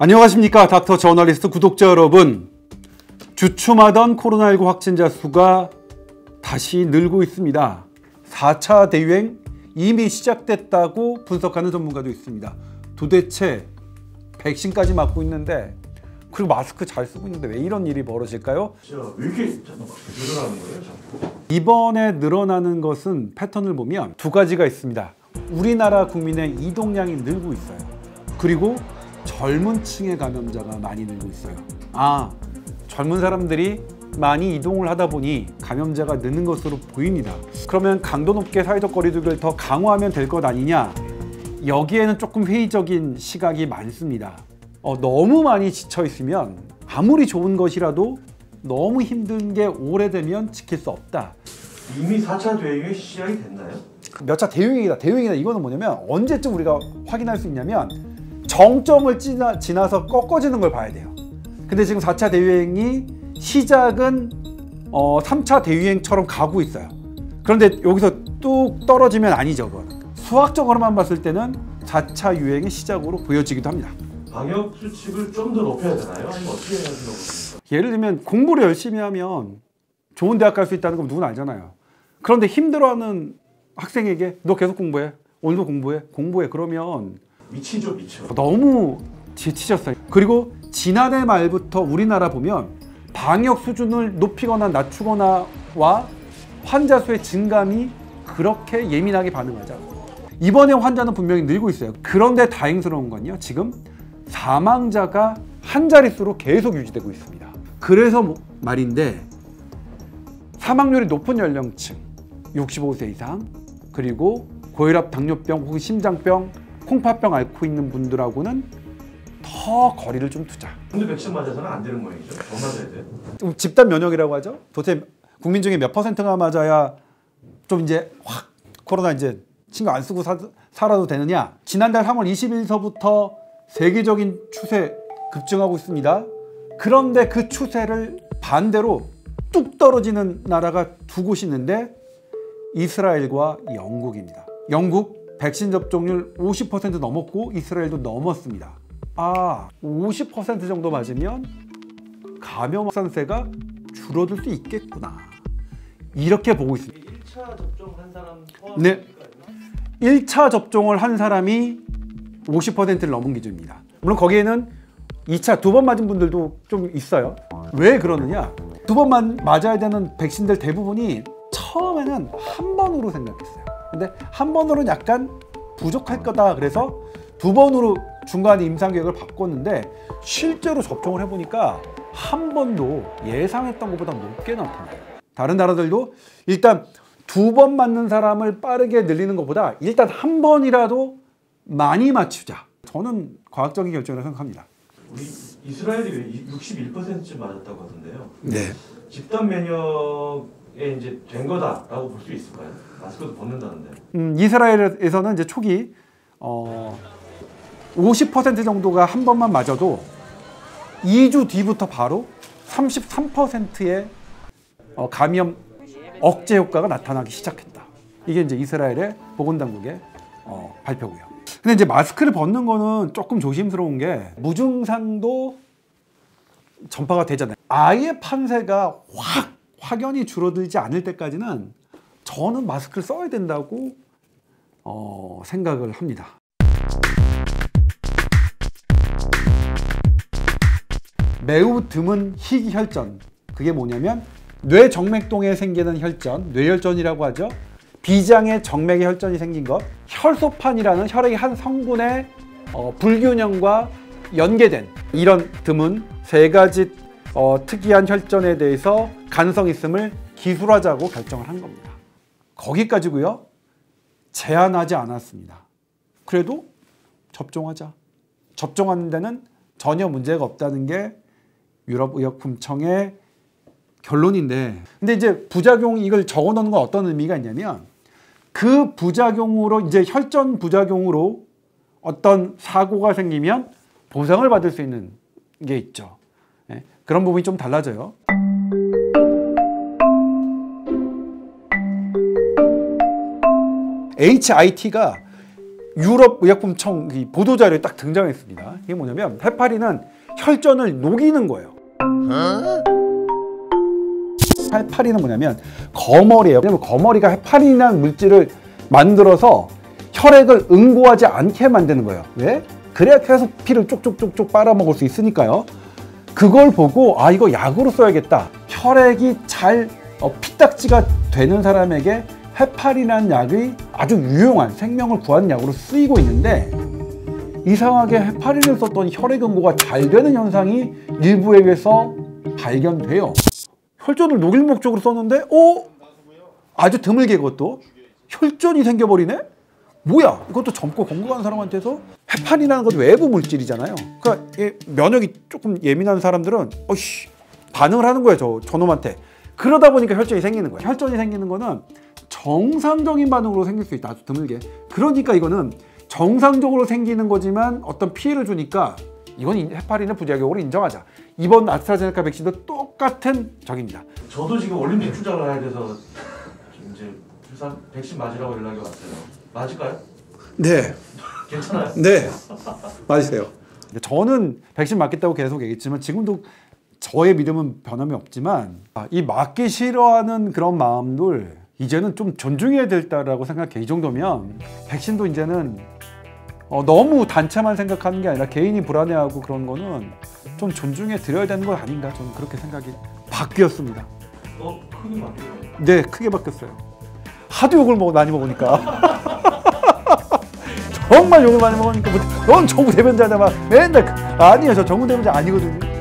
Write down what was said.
안녕하십니까. 닥터 저널리스트 구독자 여러분. 주춤하던 코로나19 확진자 수가 다시 늘고 있습니다. 4차 대유행 이미 시작됐다고 분석하는 전문가도 있습니다. 도대체 백신까지 맞고 있는데, 그리고 마스크 잘 쓰고 있는데 왜 이런 일이 벌어질까요? 왜 이렇게 늘어나는 거예요, 자꾸? 이번에 늘어나는 것은 패턴을 보면 두 가지가 있습니다. 우리나라 국민의 이동량이 늘고 있어요. 그리고 젊은 층의 감염자가 많이 늘고 있어요. 젊은 사람들이 많이 이동을 하다 보니 감염자가 느는 것으로 보입니다. 그러면 강도 높게 사회적 거리두기를 더 강화하면 될 것 아니냐? 여기에는 조금 회의적인 시각이 많습니다. 너무 많이 지쳐 있으면 아무리 좋은 것이라도 너무 힘든 게 오래되면 지킬 수 없다. 이미 4차 대유행이 시작이 됐나요? 몇 차 대유행이다. 대유행이다. 이거는 뭐냐면 언제쯤 우리가 확인할 수 있냐면 정점을 지나서 꺾어지는 걸 봐야 돼요. 근데 지금 4차 대유행이 시작은 3차 대유행처럼 가고 있어요. 그런데 여기서 뚝 떨어지면 아니죠. 그건. 수학적으로만 봤을 때는 4차 유행의 시작으로 보여지기도 합니다. 방역 수칙을 좀 더 높여야 되나요? 아니면 어떻게 해야 된다고 보십니까? 예를 들면 공부를 열심히 하면 좋은 대학 갈 수 있다는 건 누구나 알잖아요. 그런데 힘들어하는 학생에게 너 계속 공부해. 오늘도 공부해. 그러면 미치죠, 미쳐. 너무 지치셨어요. 그리고 지난해 말부터 우리나라 보면 방역 수준을 높이거나 낮추거나와 환자 수의 증감이 그렇게 예민하게 반응하죠. 이번에 환자는 분명히 늘고 있어요. 그런데 다행스러운 건요, 지금 사망자가 한 자릿수로 계속 유지되고 있습니다. 그래서 말인데, 사망률이 높은 연령층 65세 이상, 그리고 고혈압, 당뇨병 혹은 심장병, 콩팥병 앓고 있는 분들하고는 더 거리를 좀 두자. 근데 백신 맞아서는 안 되는 모양이죠. 더 맞아야 돼요. 집단 면역이라고 하죠. 도대체 국민 중에 몇 퍼센트가 맞아야 좀 이제 확 코로나 이제 신경 안 쓰고 살아도 되느냐? 지난달 3월 20일서부터 세계적인 추세 급증하고 있습니다. 그런데 그 추세를 반대로 뚝 떨어지는 나라가 두 곳이 있는데 이스라엘과 영국입니다. 영국 백신 접종률 50% 넘었고 이스라엘도 넘었습니다. 50% 정도 맞으면 감염 확산세가 줄어들 수 있겠구나. 이렇게 보고 있습니다. 1차 접종한 사람 네. 1차 접종을 한 사람이 50%를 넘은 기준입니다. 물론 거기에는 2차 두 번 맞은 분들도 좀 있어요. 왜 그러느냐? 두 번 맞아야 되는 백신들 대부분이 처음에는 한 번으로 생각했어요. 근데 한 번으로는 약간 부족할 거다. 그래서 두 번으로 중간에 임상계획을 바꿨는데 실제로 접종을 해보니까 한 번도 예상했던 것보다 높게 나타나요. 다른 나라들도 일단 두 번 맞는 사람을 빠르게 늘리는 것보다 일단 한 번이라도 많이 맞추자. 저는 과학적인 결정이라고 생각합니다. 우리 이스라엘이 61%쯤 맞았다고 하던데요. 네. 집단 면역에 이제 된 거다라고 볼 수 있을까요? 마스크도 벗는다는데. 이스라엘에서는 이제 초기 50% 정도가 한 번만 맞아도 2주 뒤부터 바로 33%의 감염 억제 효과가 나타나기 시작했다. 이게 이제 이스라엘의 보건당국의 발표고요. 근데 이제 마스크를 벗는 거는 조금 조심스러운 게 무증상도 전파가 되잖아요. 아예 판세가 확연히 줄어들지 않을 때까지는 저는 마스크를 써야 된다고 생각을 합니다. 매우 드문 희귀혈전, 그게 뭐냐면 뇌정맥동에 생기는 혈전, 뇌혈전이라고 하죠. 비장의 정맥의 혈전이 생긴 것, 혈소판이라는 혈액의 한 성분의 불균형과 연계된 이런 드문 세 가지 특이한 혈전에 대해서 가능성이 있음을 기술하자고 결정을 한 겁니다. 거기까지고요. 제한하지 않았습니다. 그래도 접종하자. 접종하는 데는 전혀 문제가 없다는 게 유럽의약품청의 결론인데, 근데 이제 부작용 이걸 적어 놓는 건 어떤 의미가 있냐면 그 부작용으로 이제 혈전 부작용으로 어떤 사고가 생기면 보상을 받을 수 있는 게 있죠. 네, 그런 부분이 좀 달라져요. HIT가 유럽의약품청 이 보도자료에 딱 등장했습니다. 이게 뭐냐면 해파리는 혈전을 녹이는 거예요. 해파리는 뭐냐면 거머리예요. 왜냐면 거머리가 해파린이라는 물질을 만들어서 혈액을 응고하지 않게 만드는 거예요. 왜? 그래야 계속 피를 쪽쪽쪽쪽 빨아먹을 수 있으니까요. 그걸 보고 아 이거 약으로 써야겠다. 혈액이 잘 피딱지가 되는 사람에게 해파린이라는 약이 아주 유용한 생명을 구하는 약으로 쓰이고 있는데 이상하게 해파린을 썼던 혈액 응고가 잘 되는 현상이 일부에게서 발견돼요. 혈전을 녹일 목적으로 썼는데 아주 드물게 그것도 혈전이 생겨버리네? 뭐야? 이것도 젊고 건강한 사람한테서 해파린이라는 것도 외부 물질이잖아요. 그러니까 면역이 조금 예민한 사람들은 반응을 하는 거예요. 저놈한테. 그러다 보니까 혈전이 생기는 거예요. 혈전이 생기는 거는 정상적인 반응으로 생길 수 있다. 아주 드물게. 그러니까 이거는 정상적으로 생기는 거지만 어떤 피해를 주니까 이건 해파린의 부작용으로 인정하자. 이번 아스트라제네카 백신도 똑같은 적입니다. 저도 지금 올림픽 출장을 가야 돼서 지금 이제 주사 백신 맞으라고 연락이 왔어요. 맞을까요? 네. 괜찮아요? 네. 맞으세요. 저는 백신 맞겠다고 계속 얘기했지만 지금도 저의 믿음은 변함이 없지만 이 맞기 싫어하는 그런 마음들 이제는 좀 존중해야 될다라고 생각해. 이 정도면 백신도 이제는 너무 단체만 생각하는 게 아니라 개인이 불안해하고 그런 거는 좀 존중해 드려야 되는 거 아닌가 저는 그렇게 생각이 바뀌었습니다. 크게 바뀌어요? 네, 크게 바뀌었어요. 하도 욕을 많이 먹으니까 정말 욕을 많이 먹으니까 넌 정부 대변자다 막 맨날 아니에요. 저 정부 대변자 아니거든요.